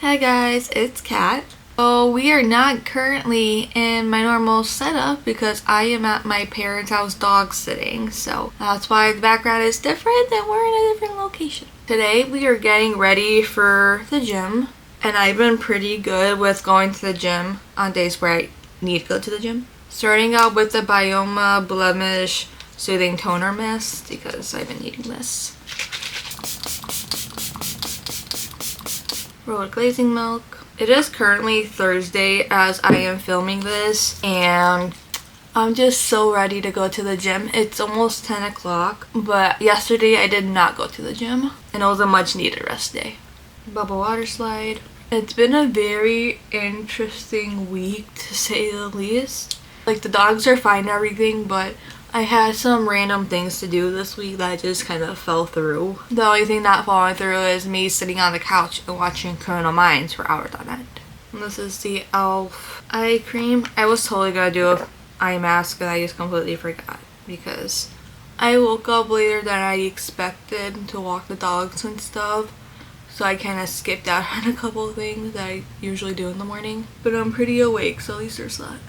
Hi guys, it's Kat. So we are not currently in my normal setup because I am at my parents' house dog sitting. So that's why the background is different and we're in a different location. Today we are getting ready for the gym. And I've been pretty good with going to the gym on days where I need to go to the gym. Starting out with the Bioma Blemish Soothing Toner Mist because I've been needing this. Rolled glazing milk. It is currently Thursday as I am filming this and I'm just so ready to go to the gym. It's almost 10 o'clock, but yesterday I did not go to the gym and it was a much needed rest day. Bubble water slide. It's been a very interesting week to say the least. Like the dogs are fine and everything, but I had some random things to do this week that just kind of fell through. The only thing not falling through is me sitting on the couch and watching Criminal Minds for hours on end. And this is the e.l.f. eye cream. I was totally gonna do an eye mask and I just completely forgot because I woke up later than I expected to walk the dogs and stuff. So I kind of skipped out on a couple of things that I usually do in the morning. But I'm pretty awake, so at least there's that.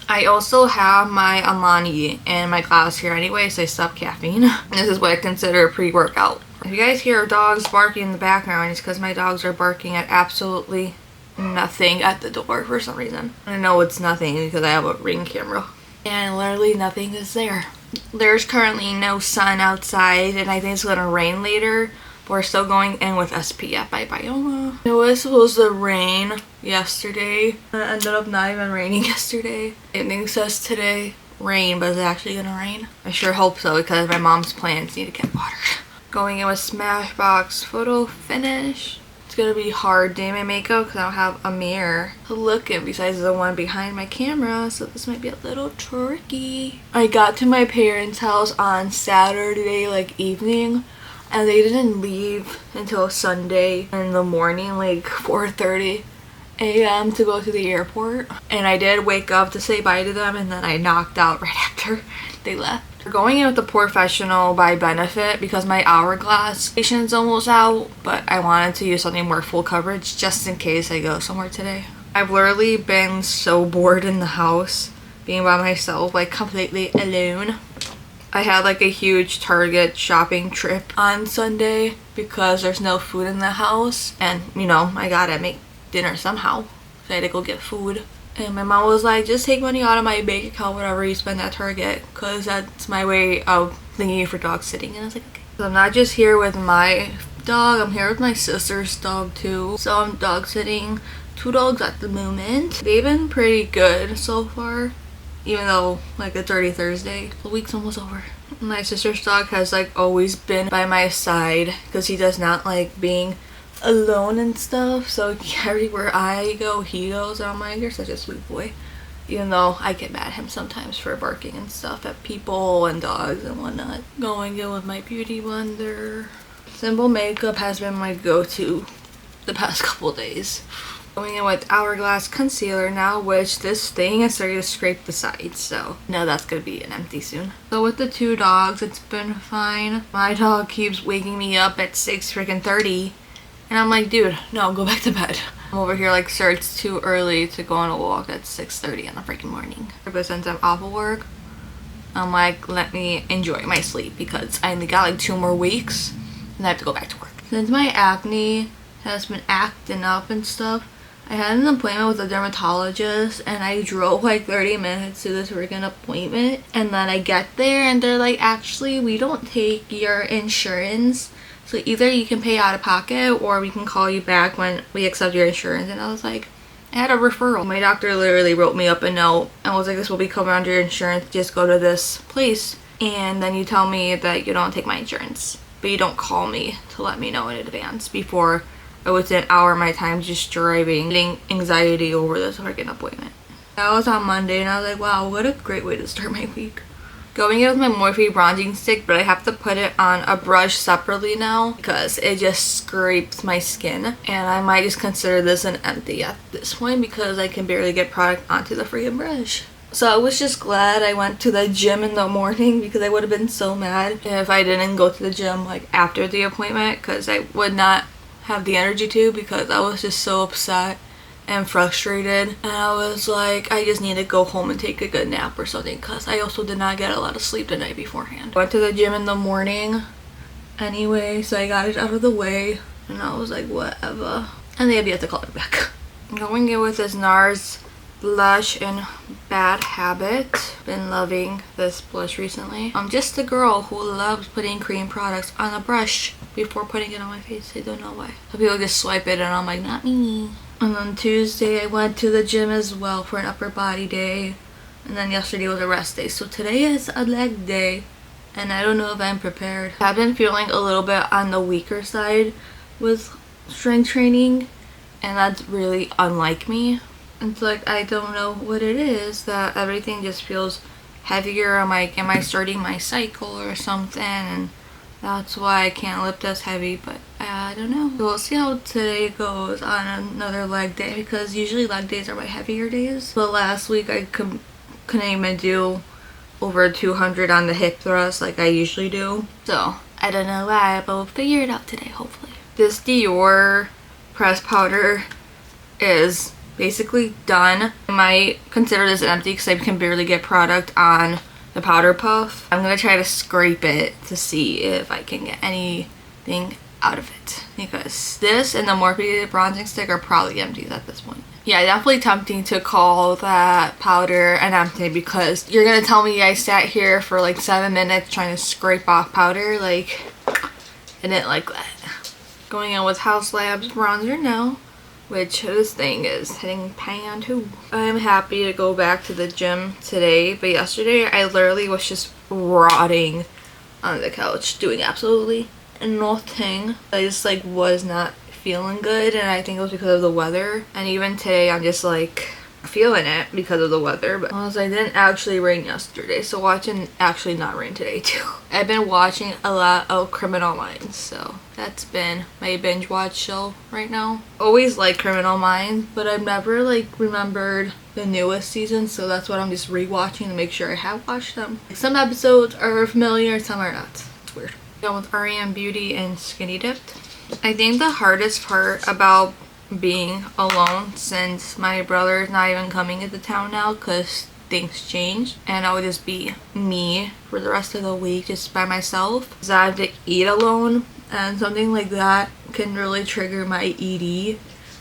I also have my Alani in my glass here anyway, so I stopped caffeine. This is what I consider a pre-workout. If you guys hear dogs barking in the background, it's because my dogs are barking at absolutely nothing at the door for some reason. I know it's nothing because I have a Ring camera. And literally nothing is there. There's currently no sun outside and I think it's going to rain later. We're still going in with SPF by Bioma. It was supposed to rain yesterday. It ended up not even raining yesterday. It says today rain, but is it actually gonna rain? I sure hope so because my mom's plants need to get water. Going in with Smashbox Photo Finish. It's gonna be hard doing my makeup because I don't have a mirror to look in besides the one behind my camera, so this might be a little tricky. I got to my parents' house on Saturday evening. And they didn't leave until Sunday in the morning, like 4:30 a.m. to go to the airport. And I did wake up to say bye to them and then I knocked out right after they left. We're going in with the Professional by Benefit because my Hourglass station's almost out, but I wanted to use something more full coverage just in case I go somewhere today. I've literally been so bored in the house being by myself, like completely alone. I had like a huge Target shopping trip on Sunday because there's no food in the house and you know I gotta make dinner somehow, so I had to go get food. And my mom was like, just take money out of my bank account whatever you spend at Target because that's my way of thanking you for dog sitting. And I was like, okay. So I'm not just here with my dog, I'm here with my sister's dog too, so I'm dog sitting 2 dogs at the moment. They've been pretty good so far. Even though it's already Thursday, the week's almost over. My sister's dog has always been by my side because he does not like being alone and stuff. So everywhere I go, he goes. And I'm like, you're such a sweet boy. Even though I get mad at him sometimes for barking and stuff at people and dogs and whatnot. Going in with my beauty blender. Simple makeup has been my go-to the past couple days. Going in with Hourglass concealer now, which this thing is starting to scrape the sides, so now that's gonna be an empty soon. So with the 2 dogs, it's been fine. My dog keeps waking me up at 6:30 and I'm like, dude, no, go back to bed. I'm over here sir, it's too early to go on a walk at 6:30 in the freaking morning. But since I'm off of work, I'm like, let me enjoy my sleep because I only got 2 more weeks and I have to go back to work. Since my acne has been acting up and stuff, I had an appointment with a dermatologist and I drove 30 minutes to this freaking appointment, and then I get there and they're like, actually we don't take your insurance, so either you can pay out of pocket or we can call you back when we accept your insurance. And I was like, I had a referral. My doctor literally wrote me up a note and was like, this will be covered under your insurance, just go to this place and then you tell me that you don't take my insurance, but you don't call me to let me know in advance before within an hour of my time just driving, getting anxiety over this freaking appointment. That was on Monday and I was like, wow, what a great way to start my week. Going in with my Morphe bronzing stick, but I have to put it on a brush separately now because it just scrapes my skin. And I might just consider this an empty at this point because I can barely get product onto the freaking brush. So I was just glad I went to the gym in the morning because I would have been so mad if I didn't go to the gym after the appointment because I would not have the energy to, because I was just so upset and frustrated, and I was like, I just need to go home and take a good nap or something, because I also did not get a lot of sleep the night beforehand. Went to the gym in the morning anyway, so I got it out of the way, and I was like, whatever. And they have yet to call me back. I'm going in with this NARS blush in Bad Habit. Been loving this blush recently. I'm just a girl who loves putting cream products on a brush before putting it on my face. I don't know why. So people just swipe it and I'm like, not me. And on Tuesday I went to the gym as well for an upper body day. And then yesterday was a rest day. So today is a leg day. And I don't know if I'm prepared. I've been feeling a little bit on the weaker side with strength training. And that's really unlike me. It's like, I don't know what it is, that everything just feels heavier. I'm like, am I starting my cycle or something? And that's why I can't lift as heavy, but I don't know. So we'll see how today goes on another leg day, because usually leg days are my heavier days. But last week I couldn't even do over 200 on the hip thrust like I usually do. So I don't know why, but we'll figure it out today, hopefully. This Dior press powder is basically done. I might consider this empty because I can barely get product on the powder puff. I'm gonna try to scrape it to see if I can get anything out of it, because this and the Morphe bronzing stick are probably empties at this point. Yeah, definitely tempting to call that powder an empty, because you're gonna tell me I sat here for like 7 minutes trying to scrape off powder. Like, I didn't like that. Going in with House Labs bronzer now, which this thing is hitting pan too. I'm happy to go back to the gym today, but yesterday I literally was just rotting on the couch doing absolutely nothing. I just like was not feeling good, and I think it was because of the weather. And even today I'm just like feeling it because of the weather. But also, I didn't actually rain yesterday, so watching actually not rain today too. I've been watching a lot of Criminal Minds, so that's been my binge watch show right now. Always like Criminal Minds, but I've never like remembered the newest season, so that's what I'm just rewatching to make sure I have watched them. Some episodes are familiar, some are not. It's weird. Going with REM Beauty and Skinny Dipped. I think the hardest part about being alone, since my brother is not even coming into town now because things changed, and I would just be me for the rest of the week just by myself, because I have to eat alone, and something like that can really trigger my ED,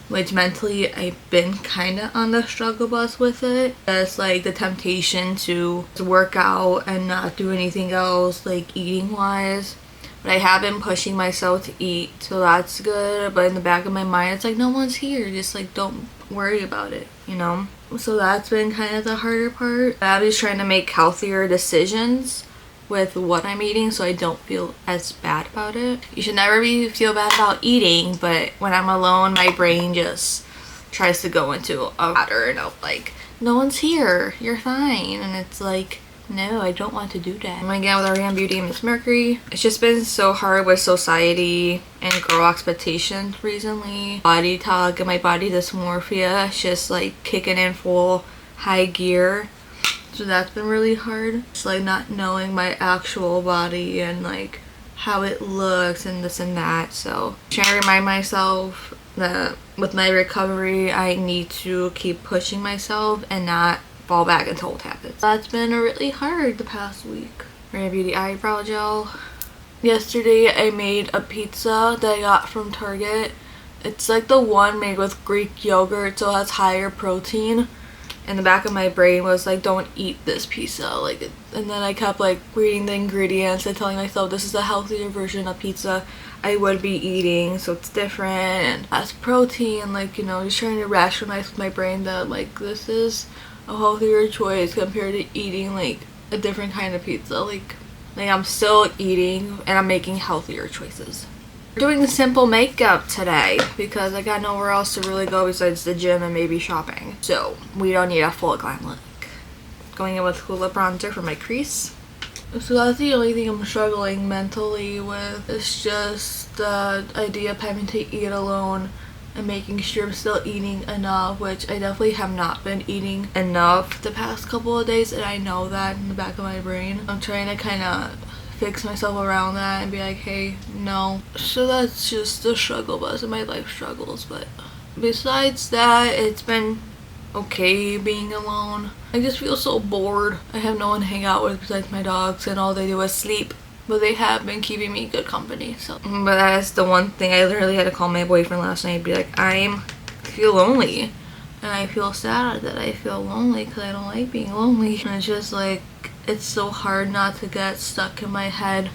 which mentally I've been kind of on the struggle bus with it. It's like the temptation to work out and not do anything else, like eating wise. But I have been pushing myself to eat, so that's good. But in the back of my mind, it's like, no one's here. Just like, don't worry about it, you know? So that's been kind of the harder part. I'm just trying to make healthier decisions with what I'm eating, so I don't feel as bad about it. You should never feel bad about eating, but when I'm alone, my brain just tries to go into a pattern of like, no one's here, you're fine. And it's like, no, I don't want to do that. And again with REM Beauty and Miss Mercury, it's just been so hard with society and girl expectations recently. Body talk and my body dysmorphia, it's just like kicking in full high gear. So that's been really hard. It's like not knowing my actual body and like how it looks and this and that. So trying to remind myself that with my recovery, I need to keep pushing myself and not fall back into old habits. That's been really hard the past week. REM Beauty eyebrow gel. Yesterday I made a pizza that I got from Target. It's like the one made with Greek yogurt, so it has higher protein. And the back of my brain was like, don't eat this pizza. Like, and then I kept like reading the ingredients and telling myself this is a healthier version of pizza I would be eating, so it's different and has protein. Like, you know, just trying to rationalize with my brain that like this is a healthier choice compared to eating like a different kind of pizza. Like I'm still eating and I'm making healthier choices. We're doing simple makeup today because I got nowhere else to really go besides the gym and maybe shopping. So we don't need a full glam look. Going in with Hoola bronzer for my crease. So that's the only thing I'm struggling mentally with. It's just the idea of having to eat alone and making sure I'm still eating enough, which I definitely have not been eating enough the past couple of days, and I know that in the back of my brain. I'm trying to kind of fix myself around that and be like, hey, no. So that's just the struggle bus of my life struggles. But besides that, it's been okay being alone. I just feel so bored. I have no one to hang out with besides my dogs, and all they do is sleep. But they have been keeping me good company. So, but that's the one thing. I literally had to call my boyfriend last night and be like, I feel lonely. And I feel sad that I feel lonely because I don't like being lonely. And it's just like, it's so hard not to get stuck in my head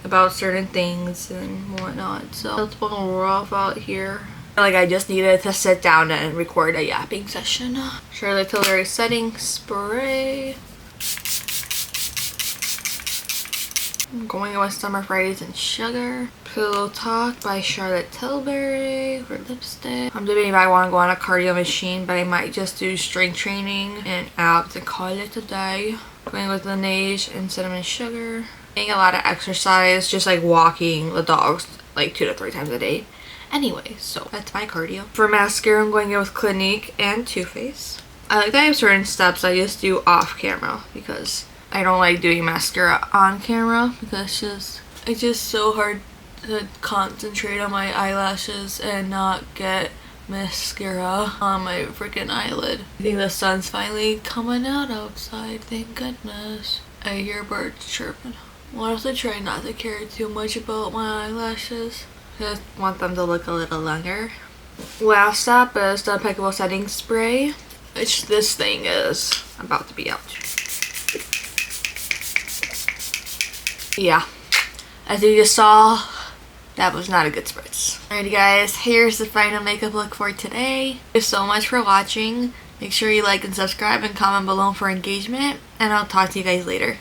about certain things and whatnot. So it's been rough out here. Like, I just needed to sit down and record a yapping session. Charlotte Tilbury setting spray. I'm going with Summer Fridays and Sugar. Pillow Talk by Charlotte Tilbury for lipstick. I'm debating if I want to go on a cardio machine, but I might just do strength training and abs and call it a day. Going with Laneige and Cinnamon Sugar. Doing a lot of exercise, just like walking the dogs like 2 to 3 times a day. Anyway, so that's my cardio. For mascara, I'm going in with Clinique and Too Faced. I like that I have certain steps I just do off camera because I don't like doing mascara on camera because it's just so hard to concentrate on my eyelashes and not get mascara on my freaking eyelid. I think the sun's finally coming out outside, thank goodness. I hear birds chirping. I also try not to care too much about my eyelashes. Just want them to look a little longer. Last up is the Impeccable Setting Spray, which this thing is about to be out. Yeah, as you just saw, that was not a good spritz. Alrighty guys, here's the final makeup look for today. Thank you so much for watching. Make sure you like and subscribe and comment below for engagement, and I'll talk to you guys later.